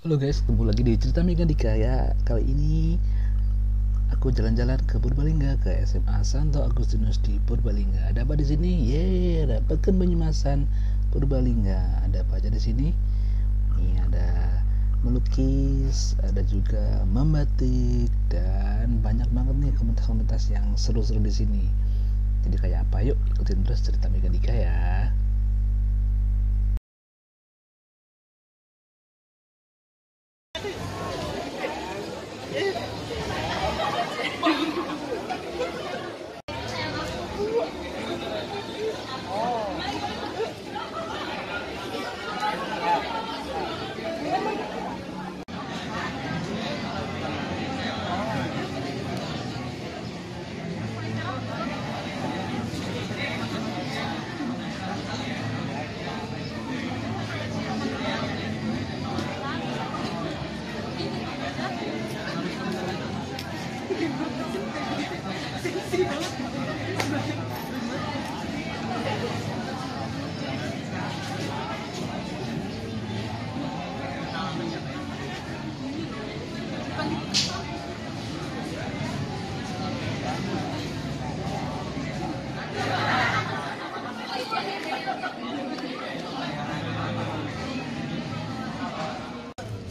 Halo guys, ketemu lagi di cerita Mega Dika ya. Kali ini aku jalan-jalan ke Purbalingga, ke SMA Santo Agustinus di Purbalingga. Ada apa di sini? Ada Pekan Banyumasan Purbalingga. Ada apa aja di sini? Nih ada melukis, ada juga membatik, dan banyak banget nih komunitas-komunitas yang seru-seru di sini. Jadi kayak apa? Yuk ikutin terus cerita Mega Dika ya.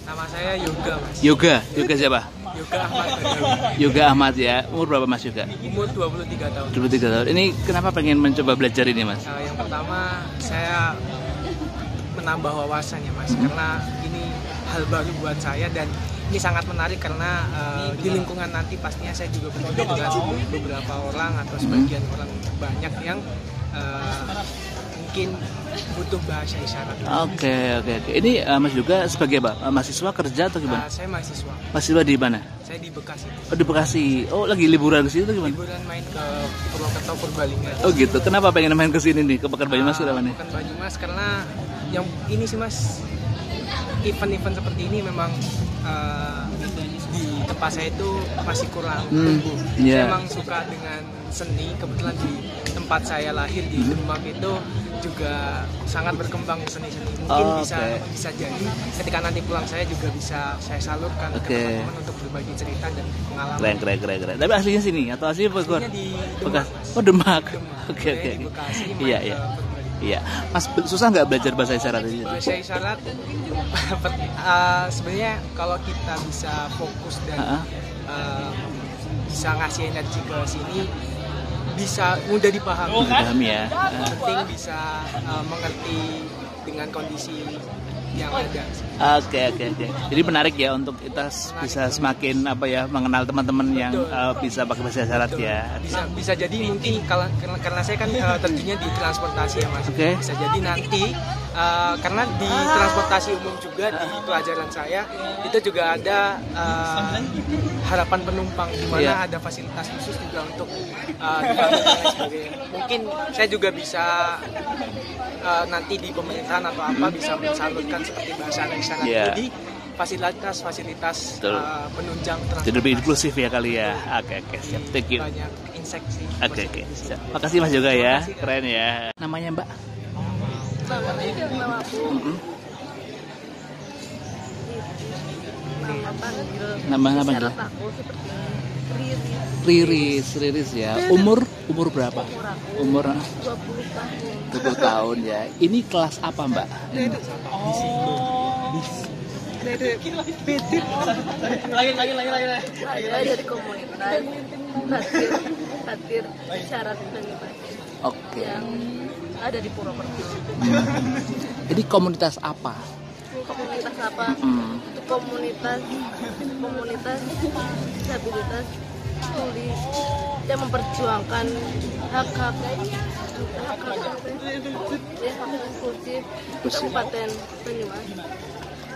Nama saya Yoga, Mas. Yoga siapa? Yoga Ahmad Badawi. Yoga Ahmad ya. Umur berapa Mas Yoga? Umur 23 tahun. 23 tahun. Ini kenapa pengen mencoba belajar ini Mas? Yang pertama, saya menambah wawasan ya, Mas. Karena ini hal baru buat saya dan ini sangat menarik karena di lingkungan nanti pastinya saya juga bertemu dengan beberapa orang atau sebagian orang banyak yang mungkin butuh bahasa isyarat. Oke. Ini Mas Yoga sebagai apa? Mahasiswa kerja atau gimana? Saya mahasiswa. Mahasiswa di mana? Saya di Bekasi. Oh di Bekasi. Oh lagi liburan ke situ atau gimana? Liburan main ke Purwokerto, Purbalingga. Oh gitu. Kenapa pengen main ke sini nih ke Pekan Banyumas kenapa nih? Pekan Banyumas karena yang ini sih Mas, event-event seperti ini memang di tempat saya itu masih kurang tumbuh. Saya memang suka dengan seni. Kebetulan di tempat saya lahir di Demak itu juga sangat berkembang seni-seni. Mungkin bisa jadi ketika nanti pulang saya juga bisa saya salurkan ke teman-teman untuk berbagi cerita dan pengalaman. Keren. Tapi aslinya sini atau aslinya Bogor? Aslinya di Demak. Oh Demak. Oke. Di Bekasi. Iya. Mas susah nggak belajar bahasa isyarat ini? Bahasa isyarat sebenarnya kalau kita bisa fokus dan bisa ngasih energi ke sini bisa mudah dipahami. Dipahami ya. Penting bisa mengerti dengan kondisi yang ada. Oke. Jadi menarik ya untuk kita bisa semakin mengenal teman-teman yang bisa pakai bahasa isyarat ya. Bisa jadi mungkin karena saya kan terjunnya di transportasi ya Mas. Bisa jadi nanti karena di transportasi umum juga di pelajaran saya itu juga ada harapan penumpang di mana ada fasilitas khusus juga untuk dibantu dan sebagainya. Mungkin saya juga bisa nanti di pemerintahan atau apa bisa mensalurkan seperti bahasa isyarat di fasilitas penunjang transportasi. Jadi lebih inklusif ya kali ya. Oke, siap. Thank you. Banyak inseksi. Oke. Siap. Makasih Mas juga ya. Keren ya. Namanya Mbak? Nama panggil Riris ya. Umur berapa? Umur 20 tahun ya. Ini kelas apa Mbak? Saya dari komunitas Hadir Isyarat Banyumas. Oke. Yang ada di Purwokerto. Ini komunitas apa? Komunitas apa? Itu komunitas disabilitas tuli yang memperjuangkan hak-hak inklusif Kabupaten Banyumas.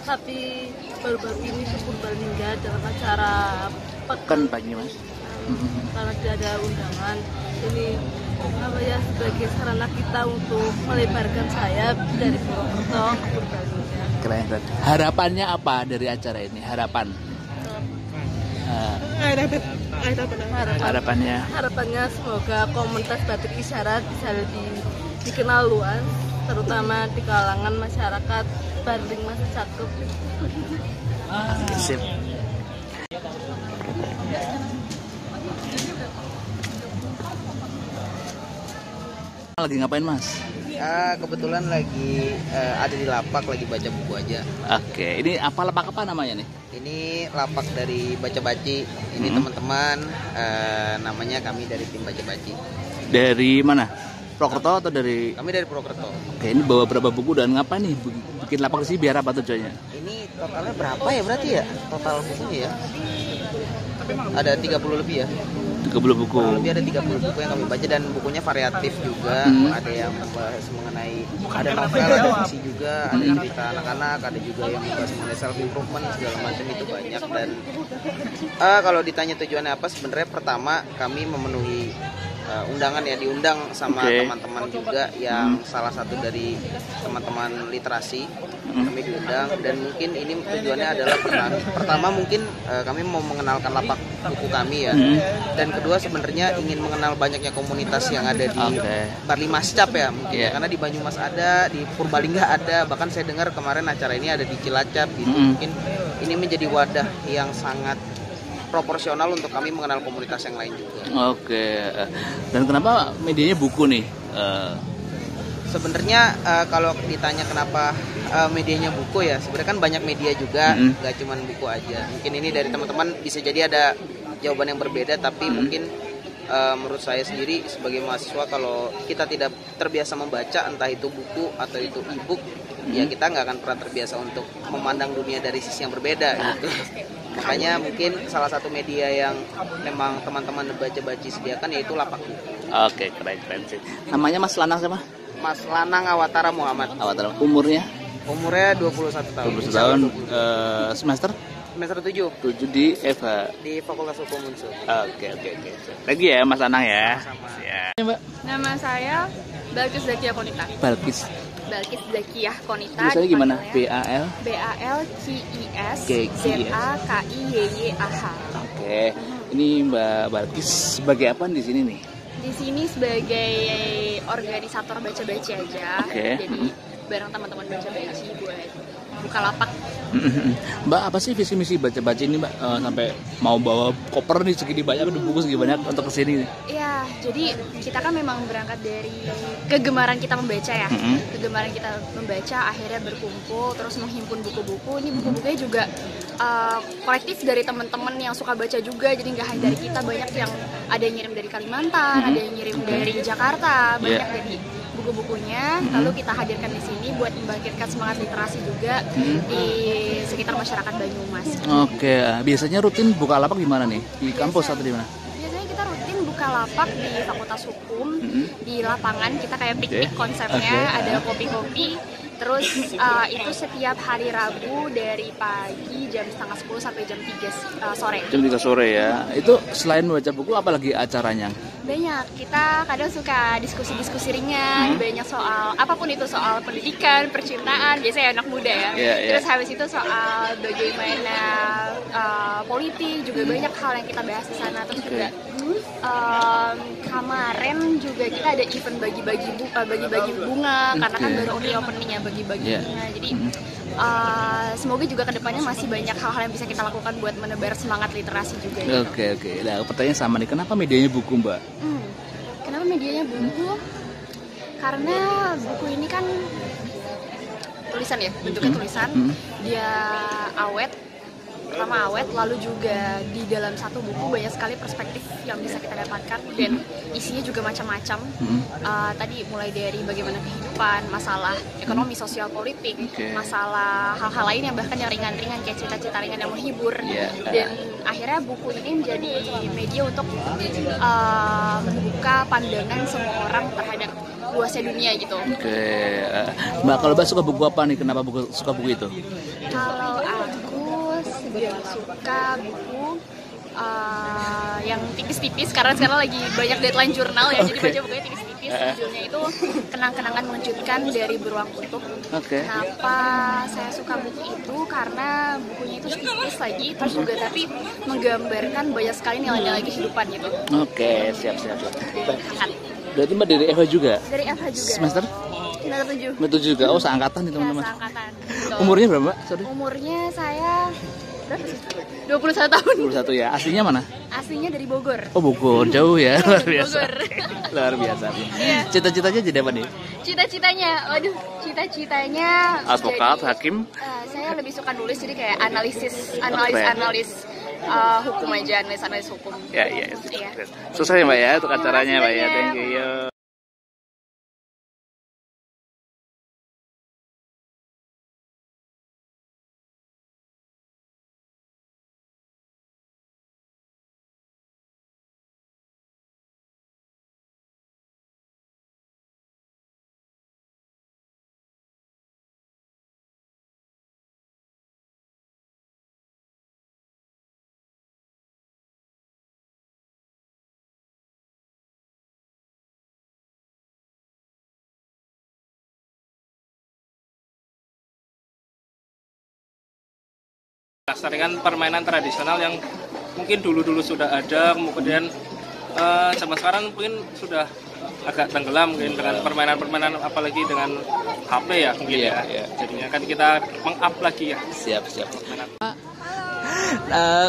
Tapi baru-baru ini ke Purbalingga dalam acara Pekan Banyumas. Karena tidak ada undangan, ini sebagai sarana kita untuk melebarkan sayap dari Purwokerto ke Purbalingga. Keren. Harapannya apa dari acara ini? Harapannya semoga komunitas batik isyarat bisa lebih dikenal luas, terutama di kalangan masyarakat Barding masih cakep. Sip. Lagi ngapain Mas? Kebetulan lagi ada di lapak, lagi baca buku aja. Oke, ini apa lapak apa namanya nih? Ini lapak dari Baca Baci. Ini teman-teman, namanya kami dari tim Baca Baci. Dari mana? Prokerto atau dari? Kami dari Purwokerto. Oke, ini bawa berapa buku dan ngapain nih bikin lapak di sini biar apa tujuannya? Ini totalnya berapa ya berarti ya? Total bukunya ya? Ada 30 lebih ya? 30 buku. Lebih ada 30 buku yang kami baca dan bukunya variatif juga. Ada yang membahas mengenai ada novel, ada fiksi juga, ada cerita anak-anak, ada juga yang membahas mengenai self improvement segala macam itu banyak. Dan kalau ditanya tujuannya apa, sebenarnya pertama kami memenuhi undangan ya, diundang sama teman-teman juga yang salah satu dari teman-teman literasi. Kami diundang dan mungkin ini tujuannya adalah pertama mungkin kami mau mengenalkan lapak buku kami ya, dan kedua sebenarnya ingin mengenal banyaknya komunitas yang ada di Barlimascap ya mungkin ya, karena di Banyumas ada, di Purbalingga ada, bahkan saya dengar kemarin acara ini ada di Cilacap gitu. Mungkin ini menjadi wadah yang sangat proporsional untuk kami mengenal komunitas yang lain juga. Oke. Dan kenapa medianya buku nih? Sebenarnya kalau ditanya kenapa medianya buku ya, sebenarnya kan banyak media juga, nggak cuma buku aja. Mungkin ini dari teman-teman bisa jadi ada jawaban yang berbeda, tapi mungkin menurut saya sendiri sebagai mahasiswa, kalau kita tidak terbiasa membaca, entah itu buku atau itu e-book, ya kita nggak akan pernah terbiasa untuk memandang dunia dari sisi yang berbeda gitu. Makanya mungkin salah satu media yang memang teman-teman baca-baci sediakan yaitu lapak buku. Oke, keren sih. Namanya Mas Lanang siapa? Mas Lanang Awatara Muhammad. Awatara. Umurnya 21 tahun. 21 tahun. Semester 7 di FH di Fakultas Hukum Unsur. Oke. Lagi ya Mas Lanang ya. Ya. Mbak. Nama saya Balkis Zakiah Konita. Balkis Zakiah Konita. Tulisannya gimana? BALKIS KIYYAH. Oke. Ini Mbak Balkis sebagai apa di sini nih? Di sini sebagai organisator baca-baca aja. Jadi bareng teman-teman baca-baci buat buka lapak. Mbak, apa sih visi misi baca-baca ini Mbak? Sampai mau bawa koper nih segini banyak, ada buku segini banyak untuk kesini nih. Ya, jadi kita kan memang berangkat dari kegemaran kita membaca ya. Kegemaran kita membaca akhirnya berkumpul terus menghimpun buku-buku. Ini buku-bukunya juga kolektif dari teman-teman yang suka baca juga. Jadi nggak hanya dari kita, banyak yang ada yang ngirim dari Kalimantan, ada yang ngirim dari Jakarta, banyak dari buku-bukunya. Lalu kita hadirkan di sini buat membangkitkan semangat literasi juga di sekitar masyarakat Banyumas. Oke, biasanya rutin buka lapak di mana nih? Di kampus atau di mana? Biasanya kita rutin buka lapak di Fakultas Hukum, di lapangan. Kita kayak piknik konsepnya, ada kopi-kopi. Terus itu setiap hari Rabu dari pagi jam 9:30 sampai jam 3 sore. Jam 3 sore ya. Itu selain membaca buku, apalagi acaranya? Banyak, kita kadang suka diskusi-diskusi ringan, banyak soal apapun itu, soal pendidikan, percintaan, biasanya anak muda ya. Terus habis itu soal bagaimana politik, juga banyak hal yang kita bahas di sana. Terus juga kemarin juga kita ada event bagi-bagi bunga, karena kan baru opening ya, bagi-bagi bunga. Jadi semoga juga kedepannya masih banyak hal-hal yang bisa kita lakukan buat menebar semangat literasi juga. Oke. Nah, pertanyaan sama nih, kenapa medianya buku Mbak? Kenapa medianya buku? Karena buku ini kan tulisan ya, bentuknya tulisan, dia awet. Pertama awet, lalu juga di dalam satu buku banyak sekali perspektif yang bisa kita dapatkan dan isinya juga macam-macam. Tadi mulai dari bagaimana kehidupan, masalah ekonomi, sosial, politik, masalah hal-hal lain yang bahkan yang ringan-ringan kayak cerita-cerita ringan yang menghibur. Dan akhirnya buku ini menjadi media untuk membuka pandangan semua orang terhadap luasnya dunia gitu. Mbak, kalau Mbak suka buku apa nih? Kenapa suka buku itu? Kalau aku suka buku yang tipis-tipis, karena sekarang lagi banyak deadline jurnal ya, jadi baca bukunya tipis-tipis. Judulnya itu Kenang-kenangan Mengejutkan dari Beruang Kutub. Kenapa saya suka buku itu? Karena bukunya itu tipis lagi, terus juga tapi menggambarkan banyak sekali nilai-nilai kehidupan gitu. Siap. Berarti Mbak dari FH juga? Dari FH juga. Semester semester 7. Semester 7 juga. Oh, seangkatan nih teman-teman. Ya, seangkatan. Betul. Umurnya berapa, Mbak? Sorry. Umurnya saya berapa sih? 21 tahun. 21 ya. Aslinya mana? Aslinya dari Bogor. Oh, Bogor. Jauh ya. Luar Dari biasa. Bogor. Luar biasa. Iya. Cita-citanya jadi apa nih? Cita-citanya, waduh, cita-citanya Advokat, jadi, hakim. saya lebih suka nulis, jadi kayak analis hukum aja, analis hukum. Ya, iya. Iya. Sukses ya, Mbak ya, untuk Terima acaranya, kasih Mbak ya. banyak. Thank you. Melestarikan permainan tradisional yang mungkin dulu-dulu sudah ada, kemudian zaman sekarang mungkin sudah agak tenggelam mungkin dengan permainan-permainan, apalagi dengan HP ya mungkin Iya, ya. iya. Jadinya kan kita meng-up lagi ya. Siap. Permainan.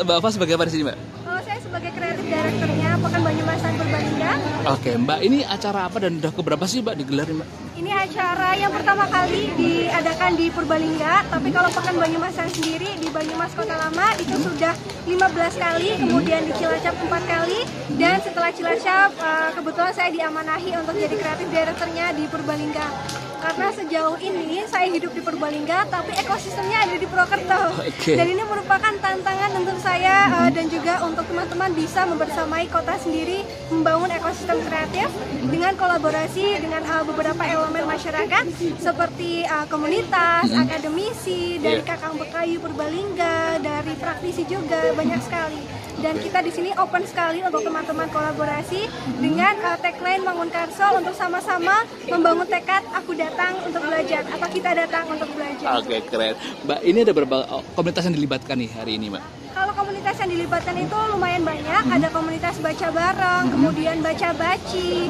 Mbak Ava sebagai apa di sini, Mbak? Oh, saya sebagai kreatif direkturnya Pekan Banyumasan Purbalingga. Oke, Mbak, ini acara apa dan udah keberapa sih, Mbak, digelar, Mbak? Ini acara yang pertama kali diadakan di Purbalingga, tapi kalau Pekan Banyumasan sendiri di Banyumas Kota Lama itu sudah 15 kali, kemudian di Cilacap 4 kali, dan setelah Cilacap kebetulan saya diamanahi untuk jadi kreatif direkturnya di Purbalingga. Karena sejauh ini saya hidup di Purbalingga, tapi ekosistemnya ada di Purwokerto. Oke. Dan ini merupakan tantangan untuk saya dan juga untuk teman-teman bisa membersamai kota sendiri membangun ekosistem kreatif dengan kolaborasi dengan beberapa elemen masyarakat seperti komunitas, akademisi, dari Kakang Bekayu Purbalingga, dari praktisi juga banyak sekali. Dan kita di sini open sekali untuk teman-teman kolaborasi dengan tagline Mangun Karso untuk sama-sama membangun tekad aku datang untuk belajar atau kita datang untuk belajar. Oke, keren. Mbak, ini ada berapa komunitas yang dilibatkan nih hari ini, Mbak? Kalau komunitas yang dilibatkan itu lumayan banyak, ada komunitas baca bareng, kemudian baca baci,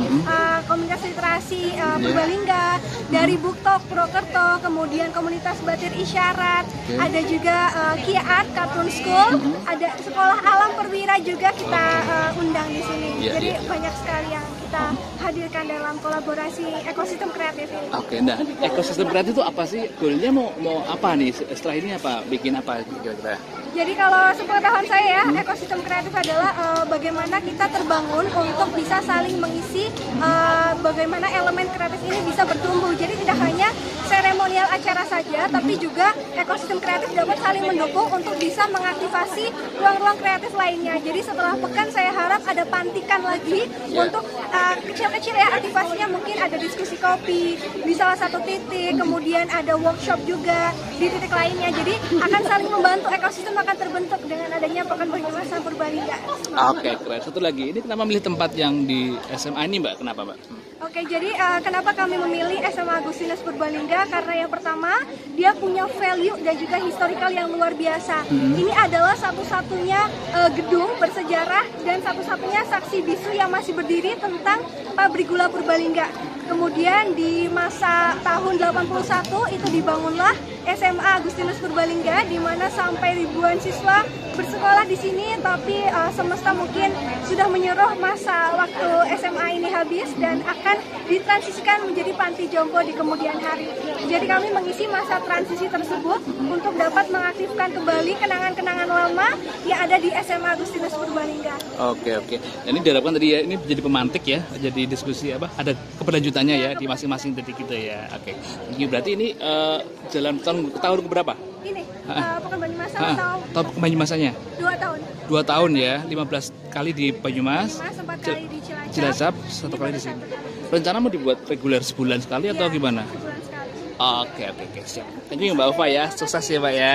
komunitas literasi Purbalingga, dari BookTalk Purwokerto, kemudian komunitas batir isyarat, ada juga Kia Art Cartoon School, ada sekolah alam perwira juga kita undang di sini. Jadi banyak sekali yang kita hadirkan dalam kolaborasi ekosistem kreatif ini. Oke, nah ekosistem kreatif itu apa sih? Goalnya mau apa nih? Setelah ini apa? Bikin apa kira-kira? Jadi kalau sepengetahuan saya ya, ekosistem kreatif adalah bagaimana kita terbangun untuk bisa saling mengisi, bagaimana elemen kreatif ini bisa bertumbuh. Jadi tidak hanya seremonial acara saja, tapi juga ekosistem kreatif dapat saling mendukung untuk bisa mengaktifasi ruang-ruang kreatif lainnya. Jadi setelah pekan saya harap ada pantikan lagi untuk kecil-kecil ya, aktivasinya mungkin ada diskusi kopi di salah satu titik, kemudian ada workshop juga di titik lainnya. Jadi akan saling membantu, ekosistem akan terbentuk dengan adanya Pekan Banyumasan Purbalingga. Oke, keren. Satu lagi, ini kenapa milih tempat yang di SMA ini, Mbak? Kenapa, Mbak? Oke, jadi kenapa kami memilih SMA Agustinus Purbalingga? Karena yang pertama, dia punya value dan juga historical yang luar biasa. Ini adalah satu-satunya gedung bersejarah dan satu-satunya saksi bisu yang masih berdiri tentang pabrik gula Purbalingga. Kemudian di masa tahun 81 itu dibangunlah SMA Agustinus Purbalingga, di mana sampai ribuan siswa bersekolah di sini, tapi semesta mungkin sudah menyuruh masa waktu SMA ini habis dan akan ditransisikan menjadi panti jompo di kemudian hari. Jadi kami mengisi masa transisi tersebut untuk dapat mengaktifkan kembali kenangan-kenangan lama yang ada di SMA Agustinus Purbalingga. Oke. Ini diharapkan tadi ya, ini jadi pemantik ya, jadi diskusi apa? Ada keberlanjutannya ya di masing-masing titik kita ya. Oke. Ini berarti ini jalan tahun keberapa? Ini Pekan Banyumasan tahun Banyumasannya? 2 tahun. 2 tahun ya, 15 kali di Banyumas, 4 kali di Cilacap, 1 kali di sini. Rencana mau dibuat reguler sebulan sekali atau gimana? Sebulan sekali. Oke, siap. Thank you Mbak Ova ya, sukses ya Mbak ya.